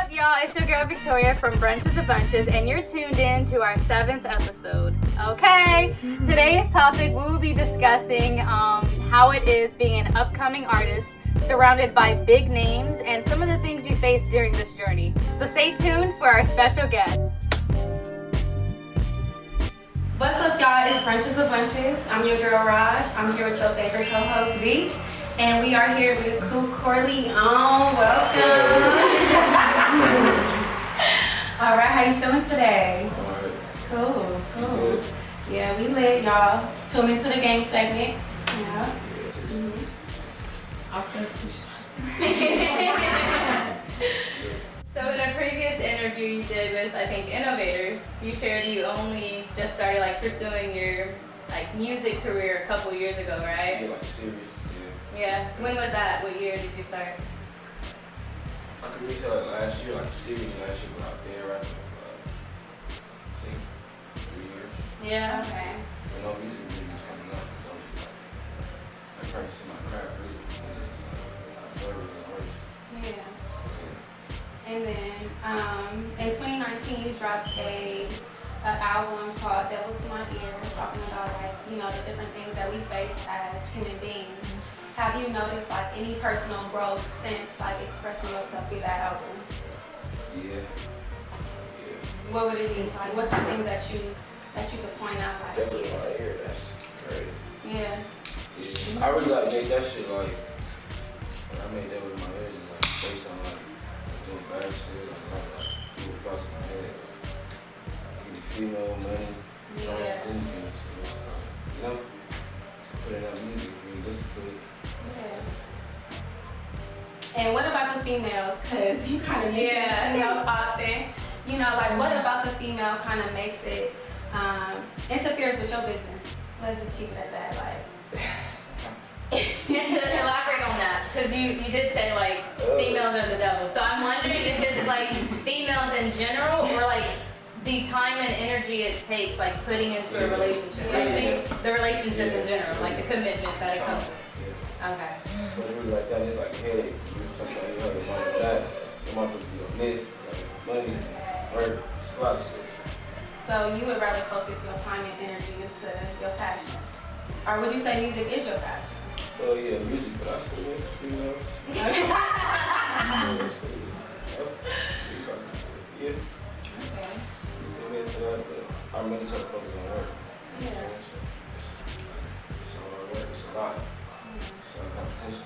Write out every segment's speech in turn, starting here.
up, y'all? It's your girl Victoria from Brunches of Bunches, and you're tuned in to our 7th episode. Okay, today's topic we will be discussing how it is being an upcoming artist surrounded by big names and some of the things you face during this journey. So stay tuned for our special guest. What's up, y'all? It's Brunches of Bunches. I'm your girl Raj. I'm here with your favorite co-host V. And we are here with Coot Corleone. Welcome. All right, how you feeling today? All right. Cool. Yeah, we lit, y'all. Tune into the game segment. Yeah. So in a previous interview you did with, I think, Innovators, you shared you only just started pursuing your music career a couple years ago, right? Yeah, serious. Yeah. When was that? What year did you start? I could reach last year, serious last year, but out there rapping for 3 years. Yeah. Okay. But no music really just coming up. I practicing my craft really. And it's really work. Yeah. And then in 2019 you dropped an album called Devil to My Ear, talking about the different things that we face as human beings. Have you noticed any personal growth since expressing yourself through that album? Yeah. What would it be? What's the things that you could point out? Devil in my ear, that's crazy. Yeah. I really made that shit when I made Devil in my ear, just based on doing bad shit, people thoughts in my head. Give me female money, Yeah. Put it on music for you, listen to it. Yeah. And what about the females? Because you kind of mention females often. What about the female kind of makes it interferes with your business? Let's just keep it at that. And to elaborate on that, because you did say females are the devil. So I'm wondering if it's females in general or the time and energy it takes putting into a relationship. The relationship in general, the commitment that it comes with. Okay. So it's really that, it's a headache. Sometimes you have to mind that. You might have to be on this, money, work, it's a lot of shit. So you would rather focus your time and energy into your passion? Or would you say music is your passion? Well, yeah, music, but I still into females. Yeah. Okay. Still into that, but I'm really trying to focus on work. Yeah. It's a lot of work, it's a lot. It's a lot of competition.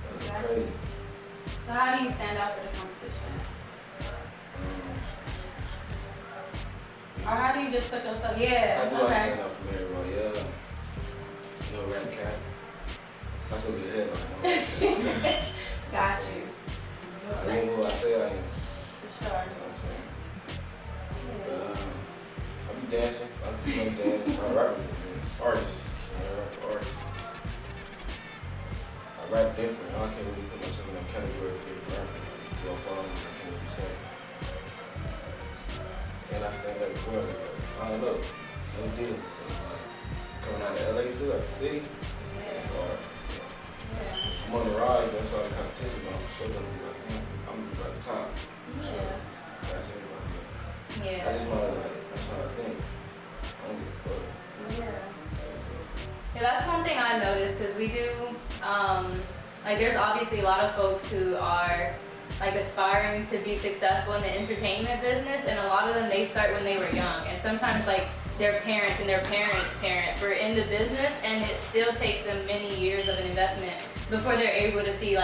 That's Exactly. crazy. So how do you stand out for the competition? Or how do you just put yourself? Yeah. I do stand out from everybody. Rap cat. That's what we head on. Got you. I am who I say I am. For sure. You know what I'm saying? I be dancing. I do dance. I rap with artists. I rap artists. I rap different. I can't really put myself in that category of different rapper. Well, far as I can't really say. And I stand up as well. I don't know. No deal. So, coming out of LA too, the city. I'm on the rise, that's all the competition on. So I'm gonna be at the top. So that's everybody. Yeah. I just wanna that's what I think. I don't give a fuck. Yeah, that's one thing I noticed because we do, there's obviously a lot of folks who are aspiring to be successful in the entertainment business, and a lot of them, they start when they were young, and sometimes their parents and their parents' parents were in the business, and it still takes them many years of an investment before they're able to see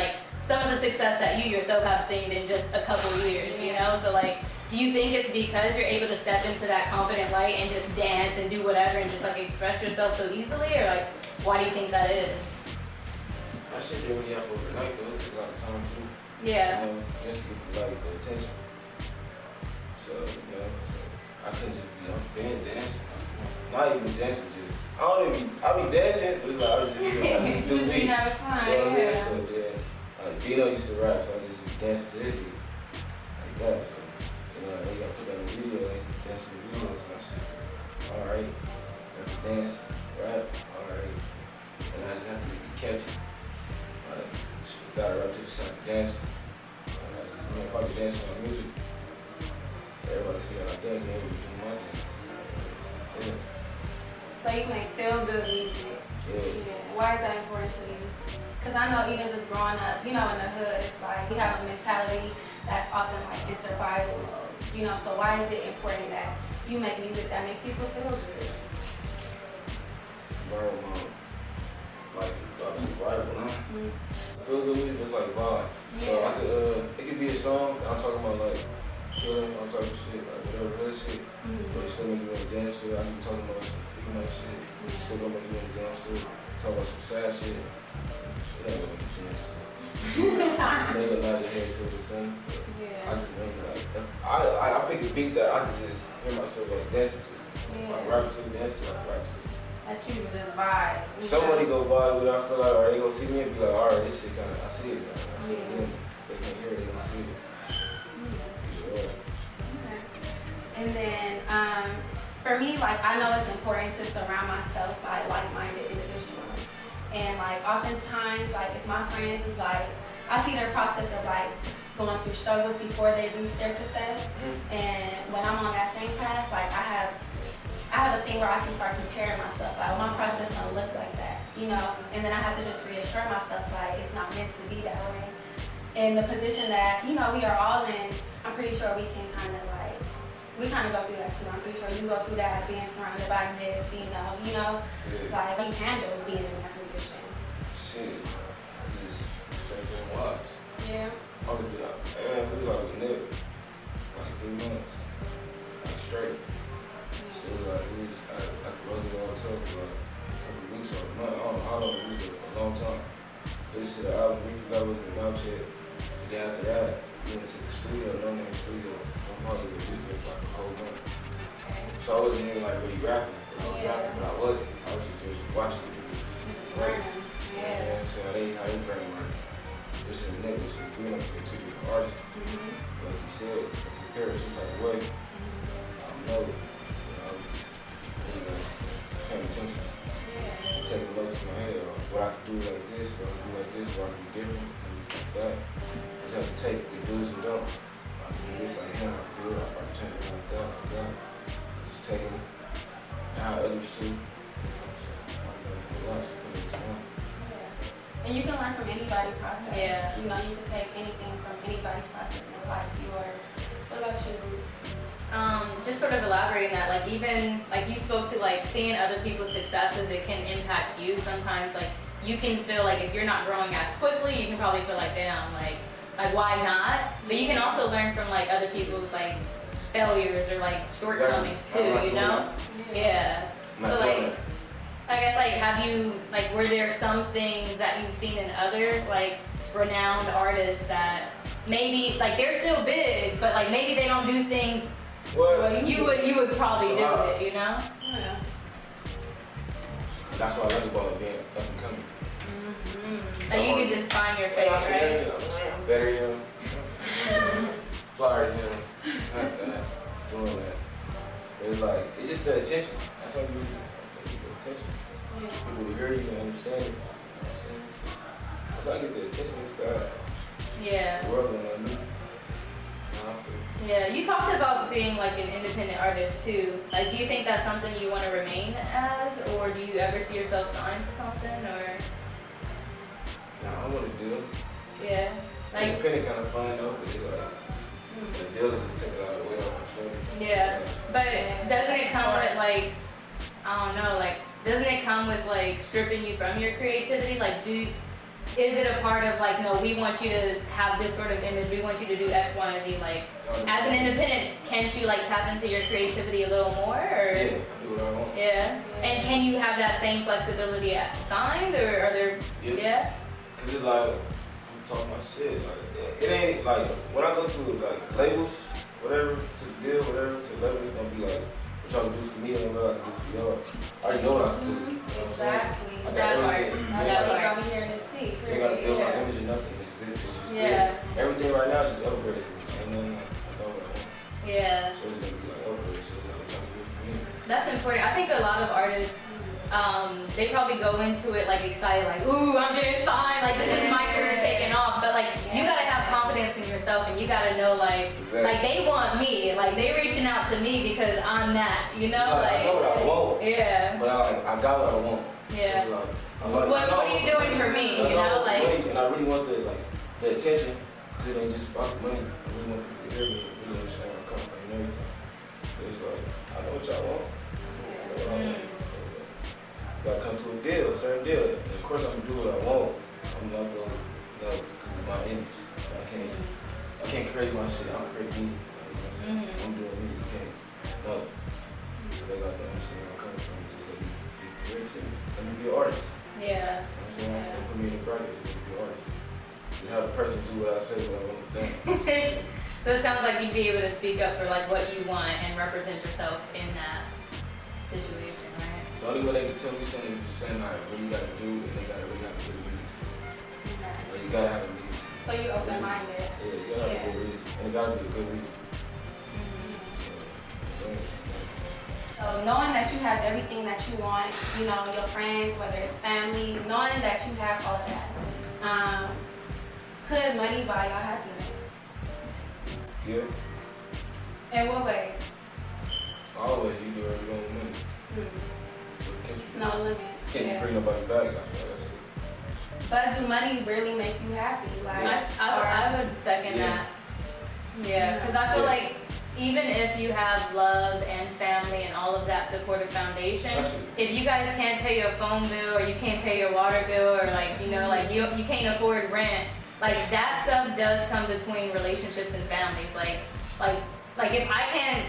some of the success that you yourself have seen in just a couple of years, So do you think it's because you're able to step into that confident light and just dance and do whatever and just express yourself so easily, or why do you think that is? That shit didn't really happen overnight though. It took a lot of time too. Yeah. Just to get the attention. So, I couldn't just be been dancing. Not even dancing, I be dancing, but it's I was just do Just me. having fun. You know what I'm saying? Yeah. So Dino used to rap, so I just dance to his beat. Like that. So, you gotta put that in the video, dance to the video, so I said, alright, have to dance, rap, alright. And I just have to be catchy. Gotta rap to the song, dance to. And if I I can dance to my music, everybody see how I dance, and everybody do my dance. Yeah. So you make feel good music. Yeah. Why is that important to you? Because I know even just growing up, you know, in the hood, it's like we have a mentality that's often like in survival mode. You know, so why is it important that you make music that make people feel good? Survival mode. Like survival, huh? Feel good music is like vibe. So I could, it could be a song. I'm talking about like feeling, all type of shit, like whatever hood shit. But it still make you want to dance to it. I can be talking about some female shit. It still gonna make you want to dance to it. Talk about some sad shit. It ain't gonna make you dance to it. Maybe nod your head to the sun. I just remember like I pick a beat that I can just hear myself like dancing to. Like rap to, dance to, like rap to. That you can just vibe. Somebody go vibe with it, I feel like, or they go see me and be like, alright, this shit kinda, I see it now. I see it again. They can't hear it, they don't see it. And then, for me, like, I know it's important to surround myself by like-minded individuals. And like, oftentimes, like, if my friends is like, I see their process of like going through struggles before they reach their success. And when I'm on that same path, like, I have a thing where I can start comparing myself. Like, my process don't look like that, you know? And then I have to just reassure myself, like, it's not meant to be that way. In the position that, you know, we are all in, I'm pretty sure we can kind of like, we kind of go through that too. I'm pretty sure you go through that being surrounded by Nip, you know, like, you handle being in that position. Shit, I just sat there and watched. Yeah. I was like, man, we was like with Nip, like 3 months, like straight. So like, we was, I wasn't all tough for like a couple of weeks or a month, I don't know how long, we was there for a long time. Listened to the album, we got with the launch it. Then after that, we went to the studio, no name studio. My father was just there for like a whole month. So I wasn't even like really rapping. I was rapping, but I wasn't. I was just watching people rap. Yeah. So how they bring like this and that, this and we like two different artists. Like you said, compare some type of way. I know, really paying attention. Taking notes in my head, or what I can do like this, or I can do like this, or I can do different, and like that. Just have to take the do's and don'ts. I can do this like him, I can do it, I can change it like that. Just taking it, and how others too. And you can learn from anybody's process. Yeah. You know, you can take anything from anybody's process and apply it to yours. What about you? Just sort of elaborating that, like, even like you spoke to, like, seeing other people's successes, it can impact you. Sometimes, like, you can feel like if you're not growing as quickly, you can probably feel like, damn, like why not? But you can also learn from like other people's like failures or like shortcomings too, you know? Yeah. So like, I guess like, have you like, were there some things that you've seen in other like renowned artists that maybe like they're still big, but like maybe they don't do things. Well, you would probably do it, you know? Yeah. That's what I like about it being up and coming. So you can define your face, right? I'm better than him. Flyer than him. Not that. Doing that. It's like, it's just the attention. That's how you get the attention. People to hear you and understand you. That's how I get the attention. It's bad. Yeah. The world and I knew. Yeah, you talked about being like an independent artist too. Like, do you think that's something you want to remain as, or do you ever see yourself signed to something, or? Nah, I want to do it. Yeah. Like, independent kind of fun though, but it's like, the deal is just take a lot of weight off my shoulder. Yeah, but doesn't it come with like, I don't know, like, doesn't it come with like stripping you from your creativity? Like, is it a part of like, no, we want you to have this sort of image, we want you to do X, Y, and Z, like, as an independent, can't you like tap into your creativity a little more, or? Yeah, I do what I want. Yeah, and can you have that same flexibility at signed, or are there, yeah? Cause it's like, I'm talking my shit, like, it ain't like, when I go to like labels, whatever, to the deal, whatever, to labels, it's gonna be like, what y'all can do for me and what I can do for y'all. I already know what I can do. You know what I'm saying? Exactly. That part. That's what you're gonna be hearing this seat. You ain't gotta build my image or nothing. It's just everything right now is just upgraded. Ain't nothing like, I know what I want. Yeah. So it's gonna be like upgraded, so it's like what y'all can do for me. That's important. I think a lot of artists, they probably go into it like excited, like, ooh, I'm getting signed, like this is my career taking off. But like, you gotta have confidence confidence in yourself, and you gotta know like they want me, like they reaching out to me because I'm that, you know, I know what I want. Yeah. But I got what I want. Yeah. So what are you doing for me? You know, like. And I really want the attention. It ain't just about the money. I really want people to hear me, really understand where I come from and everything. It's like, I know what y'all want. I know what I want. So, you gotta come to a deal, a certain deal. And of course, I'm gonna do what I want. I'm not gonna, because it's my image. I can't create my shit. I'm creating me. You know what I'm saying? I'm doing me. You can't. No. So they got to understand where I'm coming from. Just let me be creative. Let me be an artist. Yeah. You know what I'm saying? Don't put me in the bracket. Let me be an artist. Just have the person do what I say, what I want to do. So it sounds like you'd be able to speak up for like what you want and represent yourself in that situation, right? The only way they can tell me something is saying like what you gotta do, and they gotta really have a good reason. Like you gotta have a reason. So you open-minded. Yeah, you gotta have a good reason, and it gotta be a good reason. So knowing that you have everything that you want, you know, your friends, whether it's family, knowing that you have all of that, could money buy your happiness? Yeah. In what ways? Always, you do everything with money. It's no limits. Can't Yeah. bring nobody back. That's it. But do money really make you happy? Like, I would second that. Yeah, because I feel like even if you have love and family and all of that supportive foundation, if you guys can't pay your phone bill or you can't pay your water bill or like, you know, like you can't afford rent, like that stuff does come between relationships and families. Like if I can't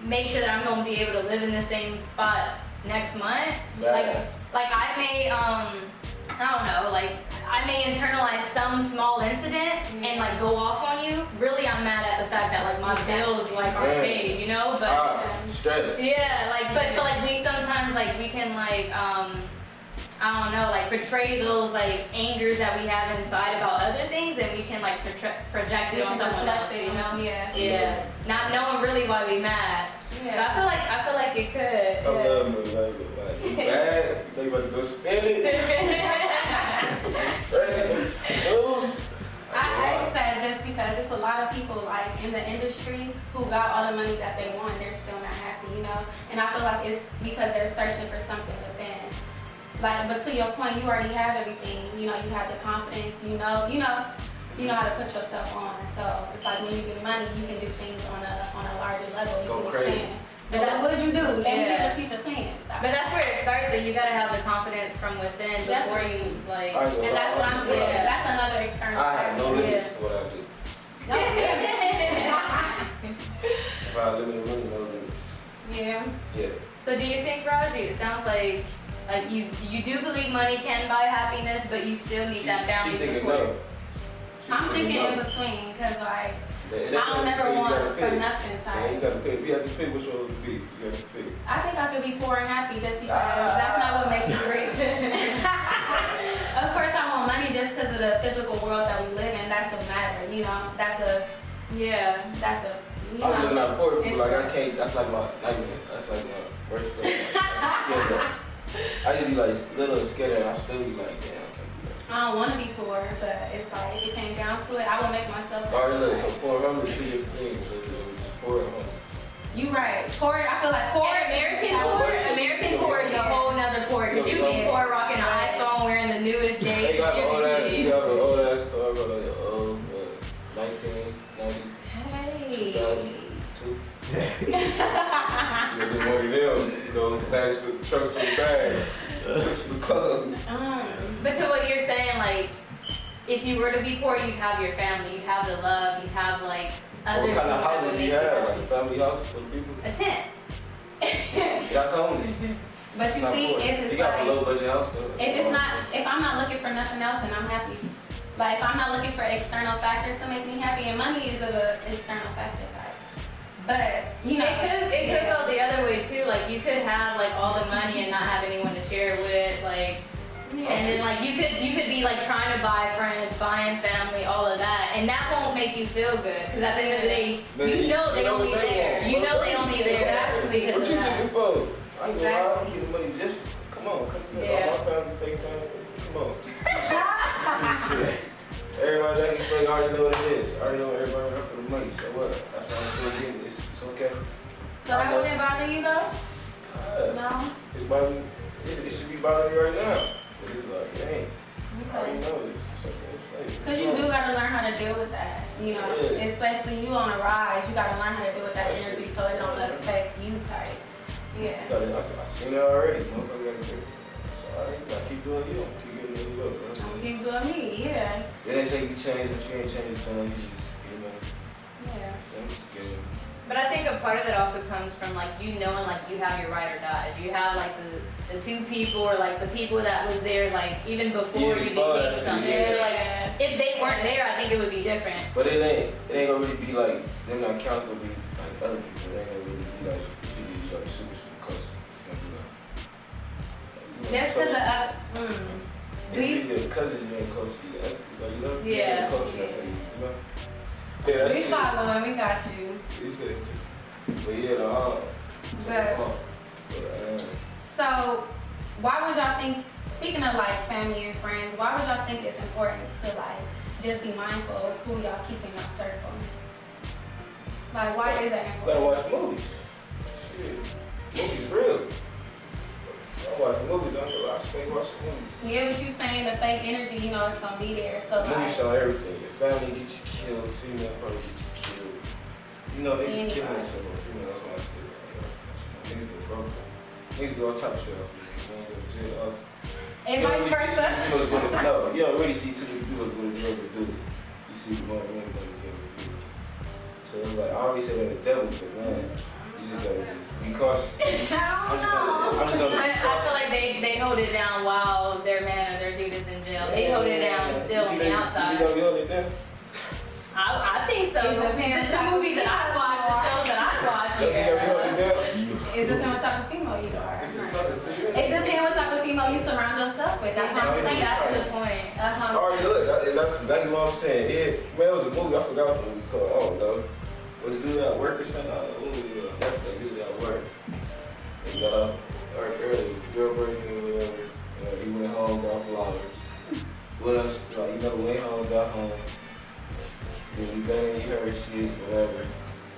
make sure that I'm gonna be able to live in the same spot next month, like I may I don't know, like I may internalize some small incident and like go off on you. Really, I'm mad at the fact that like my bills like are paid, you know. But stress. Yeah, like but like we sometimes like we can like I don't know, like portray those like angers that we have inside about other things, and we can like project it on someone else, you know? Yeah. Not knowing really why we mad. Yeah. So I feel like it could. I love money. Like bad. They about to go spend it. I ask that just because it's a lot of people like in the industry who got all the money that they want, they're still not happy, you know? And I feel like it's because they're searching for something within. Like, but to your point, you already have everything. You know, you have the confidence. You know how to put yourself on. So it's like when you get money, you can do things on a larger level. You Go can crazy. expand. So what would you do? Let me hear the future plans. But that's where it starts. That you gotta have the confidence from within before you like. And that's what I'm saying. That's another external. I have no limits to what I do. No limits. If I live in the room, no limits. Yeah. Yeah. So do you think, Raji, it sounds like you do believe money can buy happiness, but you still need that family support. I'm thinking in between, cause like I don't never want for nothing. Yeah, you gotta pick. You have to pick which one to be. You have to pick. I think I could be poor and happy just because that's not what makes me rich. Of course, I want money just because of the physical world that we live in. That's a matter, you know. That's a. You know, I'm looking at poor people like I can't. That's like my nightmare. That's like my worst place. I just be like little and scared, and I still be like, damn. I don't want to be poor, but it's like if it came down to it, I would make myself. Alright, look, so poor and hungry is two different things. So it's poor and hungry. You right. Poor, I feel like poor. American poor is a whole nother poor. Cause you be poor rocking an iPhone, wearing the newest J's. They got the old ass, you got the old ass car, got like the old 1990. Hey. 2002. You been one of them, those bags for trucks for bags, trucks for clothes. But to what you're saying, like, if you were to be poor, you'd have your family, you'd have the love, you'd have like other What kind of things that would house do make you you have? happy. Like a family house for the people? A tent. That's homeless. But you see, if it's you got a like, low budget house though. if I'm not looking for nothing else, then I'm happy. Like if I'm not looking for external factors to make me happy, and money is an external factor type. But you know, it could go the other way too. Like you could have like all the money and not have anyone to share it with. Like, and then like you could be like trying to buy friends, buying family, all of that, and that won't make you feel good. Because at the end of the day, you know they only there. You know they only there because what of you that. looking for? I ain't gonna lie, I'm getting money just come on, come here. Yeah. All my family, fake family, come on. Everybody that can play already know what it is. I already know everybody run for the money. So what? That's why I'm still getting it. It's okay. So that wouldn't bother you though? No? It's bothering me. It should be bothering me right now. But it's like, dang. I already know this. It's okay. Because you do got to learn how to deal with that, you know, especially you on a rise, you got to learn how to deal with that energy so it don't affect you type. Yeah. I seen it already. Motherfucker got to do it. So I gotta keep doing you. Keep getting what you look, bro. I'm keep doing me, yeah. Then they say you change, but you ain't changed, you just, you know. Yeah. So I'm just getting. But I think a part of that also comes from like you knowing like you have your ride or dies. You have like the two people or like the people that was there like even before you became something. So like if they weren't there, I think it would be different. But it ain't gonna really be like them not counts gonna be like other people. It ain't gonna really be like people you like super close. It's gonna be like, Just because of do you your cousins you ain't close to your aunties, like you know? Yeah. Close to that, you know? Yeah, we following, we got you. But yeah, no. So, why would y'all think, speaking of like family and friends, why would y'all think it's important to like just be mindful of who y'all keep in your circle? Like, why is that important? Gotta watch movies. Shit. Movies real. I watch movies, I stay watching movies. Yeah, but you saying the fake energy, you know, it's gonna be there. So like, movies show everything. Your family get you killed, female probably get you killed. You know, they be killing themselves on female, that's why I say that. Niggas get broken. Niggas do all type of shit off of and vice versa. No, you don't really see too many people go to jail to do it. You see the more women go to jail to do it. So it's like, I always say that the devil, but man, you just gotta be cautious. I feel like they hold it down while their man or their dude is in jail. They hold it down still on the outside. You hold it down? I think so. The movies that I watch, the shows that I watch, it depends what type of female you are. It depends what type of female you surround yourself with. That's what I'm saying. That's the point. That's what I'm saying. Alright, look, and that's exactly what I'm saying. Yeah, man, it was a movie. I forgot what the movie called. I don't know. Was it Do That Work or something? I don't know. Netflix, Do That Work. And he got up early. It was his girl birthday or whatever. You know, he went home, got flowers. What else? Like, you know, went home, got home. Then he banged, he heard shit, whatever.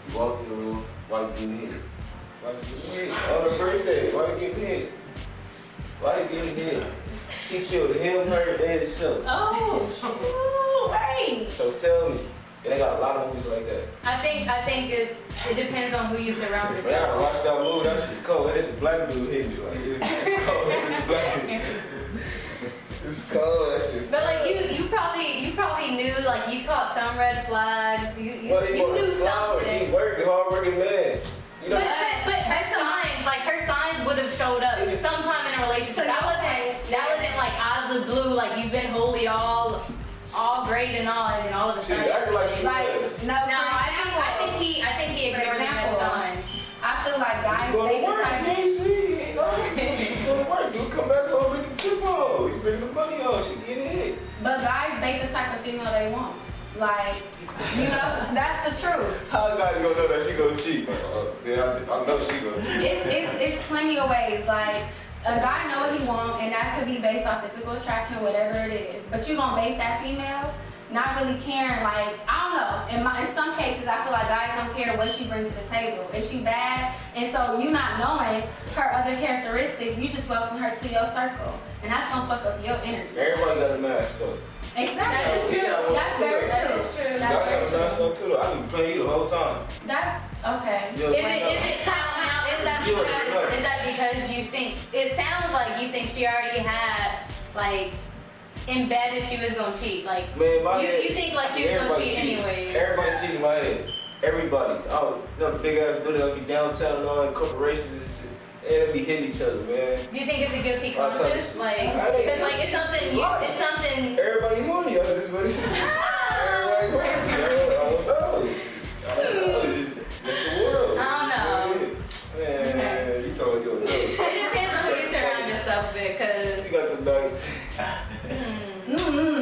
He walked in the room, wife getting hit. Wife getting hit on her birthday. Wife getting hit. Wife getting hit. He killed him, her, and himself. Oh, shoot, right. So tell me, and they got a lot of movies like that. I think it depends on who you surround Man, I gotta yourself watch that movie. That shit cold. It's a black dude hitting me. Like, it's cold. It's a black dude. It's cold. That shit. But like you probably knew like you caught some red flags. You knew something. He working, hard-working man. You know. But her signs would have showed up sometime in a relationship. That wasn't like out of the blue. Like you've been wholly all great and all of a sudden. She acted like she was. No, I think he ignored the red signs. I feel like guys take the time. He ain't see. He going to work. Dude, come back home with the chip on. He bring the money on. She getting hit. But guys bait the type of female they want. Like, you know, that's the truth. How guys gonna know that she gonna cheat? Yeah, I know she gonna cheat. It's plenty of ways. Like, a guy know what he wants, and that could be based off physical attraction, whatever it is. But you gonna bait that female, not really caring. Like, I don't know. In some cases, I feel like guys don't care what she brings to the table. If she bad, and so you not knowing her other characteristics, you just welcome her to your circle, and that's gonna fuck up your energy. Everybody got a mask though. Exactly. That is true. That's very true. Y'all got a mask though too though. I been playing you the whole time. That's okay. Is that because you think it sounds like you think she already had like embedded she was gonna cheat? Like man, you think like she was gonna cheat anyway. Everybody cheat in my head. Everybody. Oh, you know the big ass building that be downtown and all that corporations and shit. And they be hitting each other, man. Do you think it's a guilty conscience? Like, because like it's something. Everybody horny. That's what it is. Everybody horny. I don't know. It's the world. I don't know. Man, you told me you don't know. It depends on who you surround yourself with, cause. You got the nuts.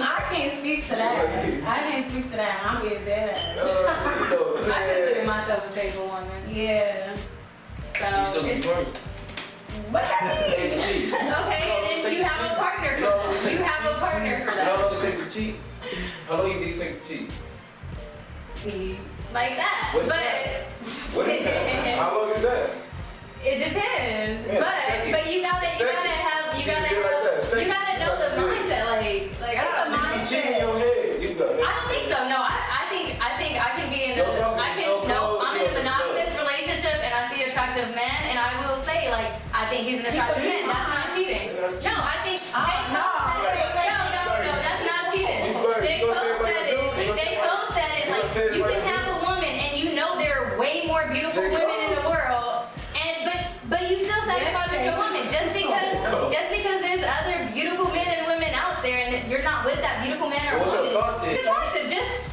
I can't speak to that. I'm getting dead. I consider myself a faithful woman. Yeah. So. You still be horny. What that mean? Okay, and then you have a partner for that. You have a partner for that. How long it take to cheat? How long you think it take to cheat? See, Like that. What's but How long is that? it depends. Man, but second. but you gotta Second. you See, gotta you did like that. Second. you gotta know the Yeah. mindset. Like It's a I don't You cheat in your head. You got I don't think so. No, I think I can be in Your thoughts I are can so no, cold, I'm you in a don't monogamous relationship and I see an attractive man and I will say like I think he's an attractive man. That's not cheating. That's No, I think Oh, no, that's not cheating. You flirt. J. You gonna Cole say it like said you do? it. You gonna J. say it Cole said it you like gonna say it you like can you have a woman and you know there are way more beautiful J. women in Cole. the world and but you still sacrifice with your woman just because there's other beautiful men and women out there and you're not with that beautiful man or What's your woman. thoughts is? It's attractive.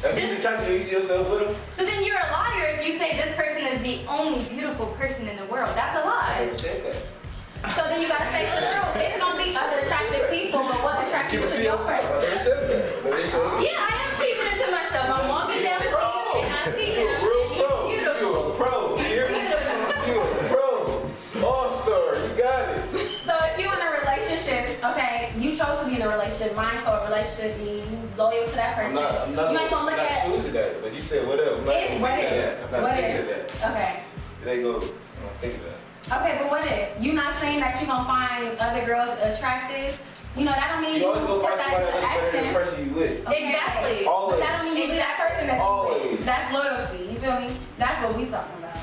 If he's attractive, you see yourself with him? So then you're a liar if you say this person is the only beautiful person in the world. That's a I lie. never said that. so then you gotta face the truth. It's gonna be other attractive people, but what attracts you Keep it to to your yourself. person? I never said that. I never said that. Yeah, I am keeping it to myself. I'm walking down the beach and I see him. You a real and pro. he's You beautiful. a pro. You hear me? You a pro. All-star. You got it. So if you're in a relationship, okay, you chose to be in a relationship, mindful of relationship, meaning you loyal to that person. I'm not you ain't gonna look at choosing that, but you said whatever. I'm not it. thinking What of if? that. I'm not What thinking if? of that. Okay. There you go. I'm not thinking of that. Okay, but what if? You not saying that you're gonna find other girls attractive. You know, that don't mean You always go put find that somebody into other than the action. person you with. Okay. Exactly. But Always. that don't mean you leave that person that you Always. with. That's loyalty. You feel me? That's what we talking about.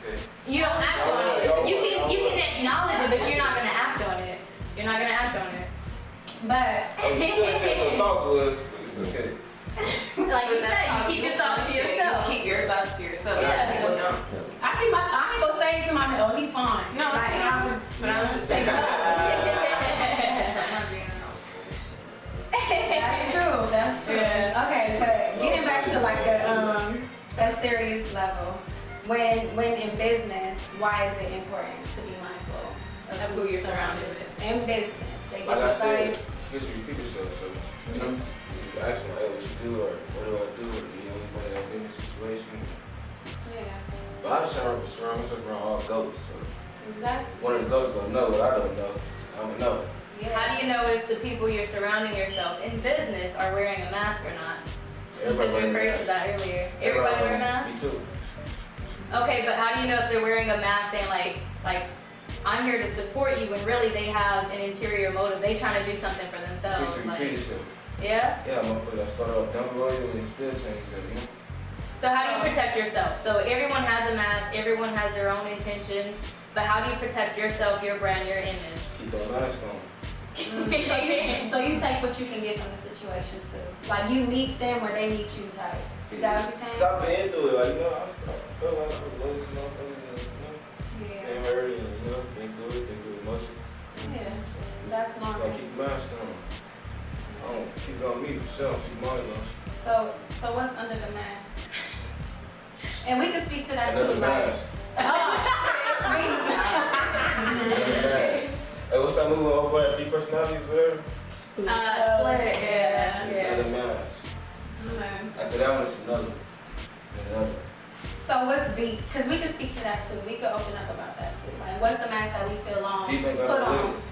Okay. You don't act on it. You can acknowledge it, but you're not gonna act on it. You're not gonna act on it. But Oh, you still ain't said what your thoughts was, but it's okay. Like you said, you keep yourself to yourself. You keep your thoughts to yourself. Yeah. People know. I ain't gonna say it to my man, oh, he fine. No, like, but I'm just take it out. That's true. That's true. Yeah. Okay, but getting back to like a serious level, when in business, why is it important to be mindful Of who you're surrounded with. in business? They give Like I said, advice. just repeat yourself. So, you know, you ask me, hey, what you do, or what do I do, or you know, anybody that been in a situation. Yeah, But I surround myself around all goats. So exactly. one of the goats gonna know what I don't know. I don't know. Yeah. How do you know if the people you're surrounding yourself in business are wearing a mask or not? You just wearing referred a to mask. that earlier. Everybody wear a mask? Me too. Okay, but how do you know if they're wearing a mask saying like I'm here to support you when really they have an interior motive? They trying to do something for themselves. Repeat Like, yourself. yeah? Yeah, motherfucker, I started off dumb loyal and still changed that, you know? So how do you protect yourself? So everyone has a mask, everyone has their own intentions, but how do you protect yourself, your brand, your image? Keep that mask on. So you take what you can get from the situation too. Like you meet them where they meet you type. Is that what you're saying? Cause I've been through it, like, you know, I feel like I was loyal to motherfuckers, and, you know, Yeah. been hurt, and, you know, been through emotions. Yeah. That's So I normal. keep the mask on. I don't keep it on me for sure, keep mine on. So what's under the mask? And we can speak to that Another too, right? mask. Oh. Another mask. Hey, what's that movie over at 3 Personalities, whatever? Split, yeah. Another mask. After that one, it's another. And another. So what's deep? Because we can speak to that too. We could open up about that too. Like what's the mask that we feel on? Deep ain't Put got no on. limits.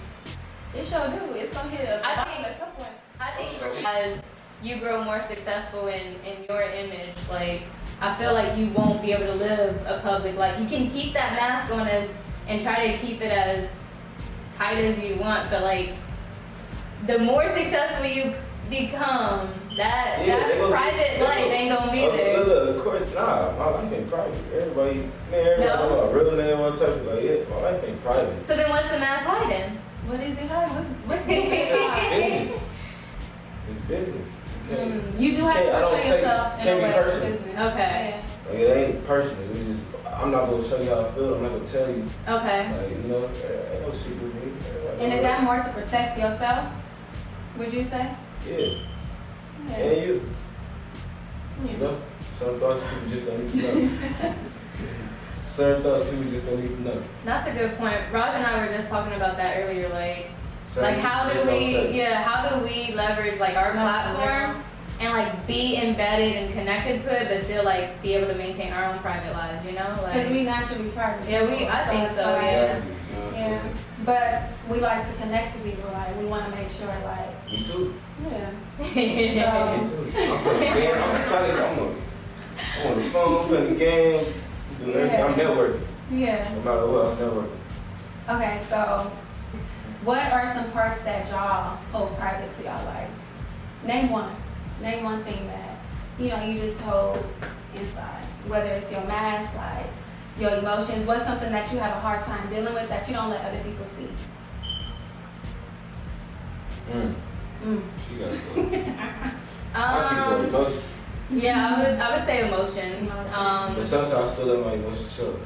It sure do. It's gonna hit a I bottom think- at some point. I think as you grow more successful in your image, like I feel like you won't be able to live a public life. You can keep that mask on and try to keep it as tight as you want, but like the more successful you become, that Yeah, they gonna private be- life ain't gonna be there. Look, of course, nah, my life ain't private. Everybody know my real name, all type of like, yeah, my life ain't private. So then what's the mask hiding? What is it? What's the Business. It's business. You can't- You do have Can't- I to don't portray take- yourself in can't a be way personal. of business. Okay. Like, it ain't personal. It's just, I'm not gonna show you how I feel. I'm not gonna tell you. Okay. Like, you know, ain't no secret with me. Everybody And know is that more to protect yourself? Would you say? Yeah. And you. You know, some thoughts people just don't need to know. Certain thoughts people just don't need to know. That's a good point. Raj and I were just talking about that earlier, like Certain how just do don't we say. how do we leverage like our platform and like be embedded and connected to it, but still like be able to maintain our own private lives, you know? Because Like we naturally private. yeah, I think so, yeah. Exactly. You know what I'm Yeah. saying? But we like to connect to people. Like we want to make sure, like Me too. yeah. Me too. I'm playing the game. I'm telling you, I'm on the phone, I'm playing the game, doing everything. I'm networking. Yeah. No matter what, I'm networking. Okay, so what are some parts that y'all hold private to y'all lives? Name one. Name one thing that you just hold inside. Whether it's your mask, like your emotions. What's something that you have a hard time dealing with that you don't let other people see? She got it. I keep going emotions. Yeah, I would say emotions. But sometimes I still let my emotions show.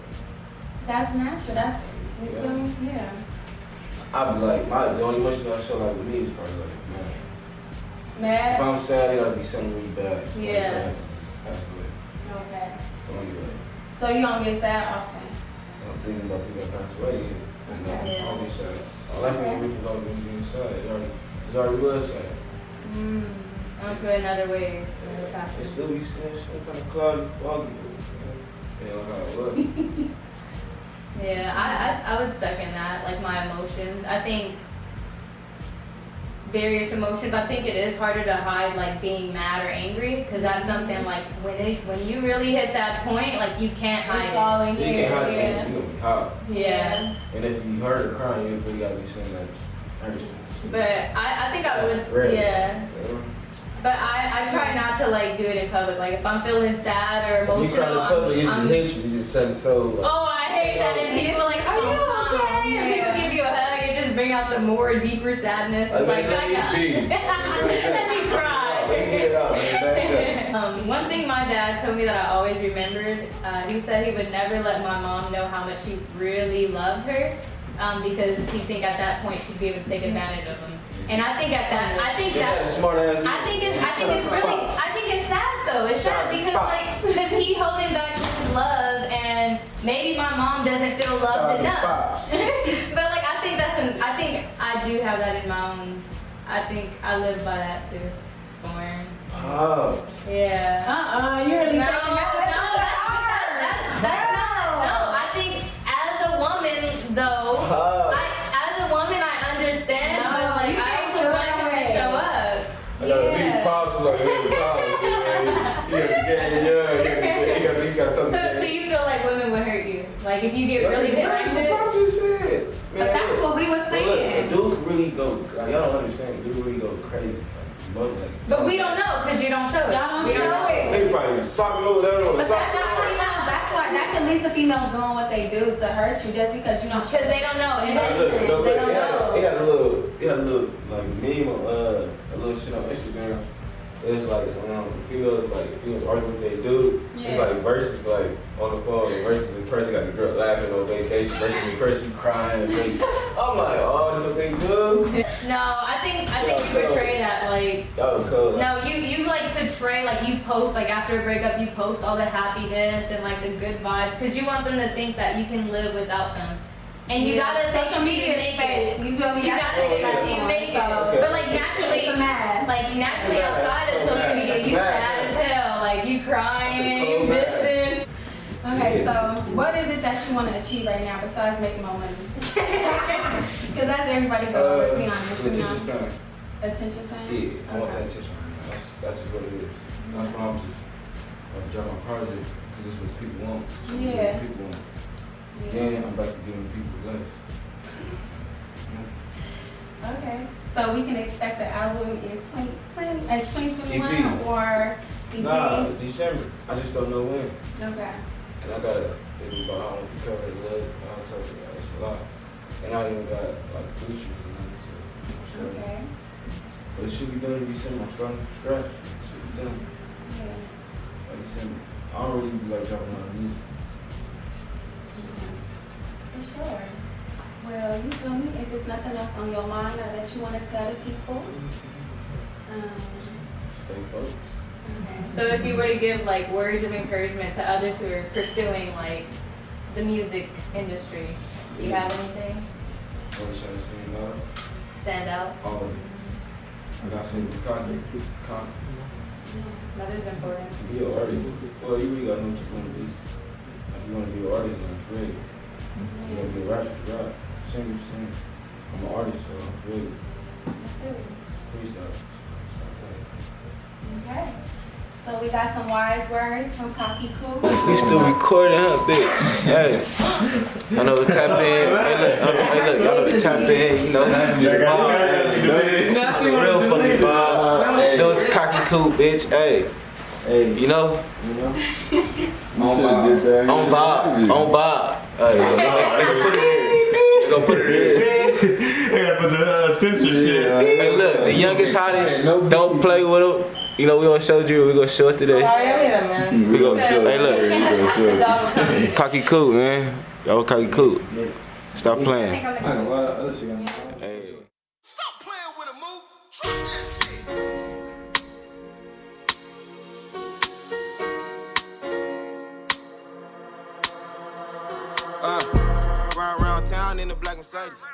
That's natural. That's yeah. I be like, the only emotion I show like with me is probably like, man. If Mad? I'm sad, it gotta be something really bad. Something Yeah. bad. Pass away. Okay. It's the only way. So you don't get sad often? I'm thinking about people that pass away. Okay. I don't be sad. My life ain't really about me being sad. It's already was sad. On to another way. It still be sad, some kind of cloudy, foggy. You know how it was. Yeah, I would second that, like my emotions. I think various emotions, I think it is harder to hide like being mad or angry because that's something like when you really hit that point, like you can't hide It's all in You here. can't hide it. Yeah. You're gonna be hot. Yeah. And if you hurt or crying, you really gotta be saying that hurts you. But I think I That's would, rare. yeah. Yeah. But I try not to like do it in public. Like if I'm feeling sad or If you cry in emotional, public, it I'm just hits you. You just suddenly so. oh, I hate that. And people like, are you okay? And people give you a hug, it just bring out the more deeper sadness. It's like, back up. Let me cry. Get it out, man. Back up. One thing my dad told me that I always remembered, he said he would never let my mom know how much he really loved her, because he think at that point she'd be able to take advantage of him. And I think that's smart ass. I think it's sad though. It's sad because he holding back his love, and maybe my mom doesn't feel loved enough. But like I think I do have that in my own. I think I live by that too. Pops. Yeah. You're really No, taking that. that's not. No, I think as a woman though, as a woman I understand, but like I also want him to show up. I gotta be pops like you gotta talk So you feel like women would hurt you? Like if you get really hit like this? What just said. But that's what we were saying. Look, a dude can really go. Like, y'all don't understand. A dude really go crazy. But we don't know because you don't show it. Y'all don't We show it. They probably sock over there on the But that's why that can lead to females doing what they do to hurt you just because you don't show Because they don't know. And They don't know. He had a little like meme on a little shit on Instagram. It's like females argue with their dude. Yeah. It's like versus like on the phone versus in person got the girl laughing on vacation versus in person crying. I'm like, oh, that's what they do. no, I think you portray that like. Y'all cool. No, you like portray like you post like after a breakup you post all the happiness and like the good vibes because you want them to think that you can live without them. And you gotta social media is fake. You feel me? You gotta make it. Okay. But like naturally, It's a mask. like naturally outside of social media, you sad as hell. Like you crying, you missing. Okay, so what is it that you want to achieve right now besides making more money? Because that's everybody goes. Let's be honest. Attention span. Attention span? Yeah, I want that attention right now. That's just what it is. That's why I'm just drop my project because it's what people want. It's what Yeah. people want. Yeah. Then I'm back to giving people life. Okay. So we can expect the album in 2021 EP. or EP? Nah, December. I just don't know when. Okay. And I gotta think about how to cover the love. I'll tell you, it's a lot. And I even got like features and that, so. Okay. But it should be done in December. I'm starting from scratch. It should be done Yeah. by December. I don't really be like dropping a lot of music. For sure. Well, you feel me? If there's nothing else on your mind or that you want to tell the people, Stay focused. okay. So if you were to give like words of encouragement to others who are pursuing like the music industry, do you have anything? Always try to stand out. Stand out? Always. I got some confidence. That is important. Be an artist. Well, you really gotta know what you want to be. If you want to be an artist, then it's great. You gotta be a rapper, rap. Sing. I'm an artist, so I'm really freestyle. Okay. So we got some wise words from Cocky Coot. You still recording, huh, bitch? Hey, I know to tap in. Hey, look, y'all know to tap in. You know, it's a real fucking vibe. You know, it's Cocky Coot, bitch. Hey, you know. On Bob. Hey, they gonna put it in. They gonna put it in. They gotta put the censorship. Hey, look, the youngest, hottest. Don't play with them. You know, we gonna show you. We gonna show it today. Sorry, I made a mess. We gonna show. Hey, look. The dog will come in. Cocky Coot, man. Y'all Cocky Coot. Stop I playing. think I'm Hey. Stop playing with a move. Drop that shit. Round town in the black Mercedes.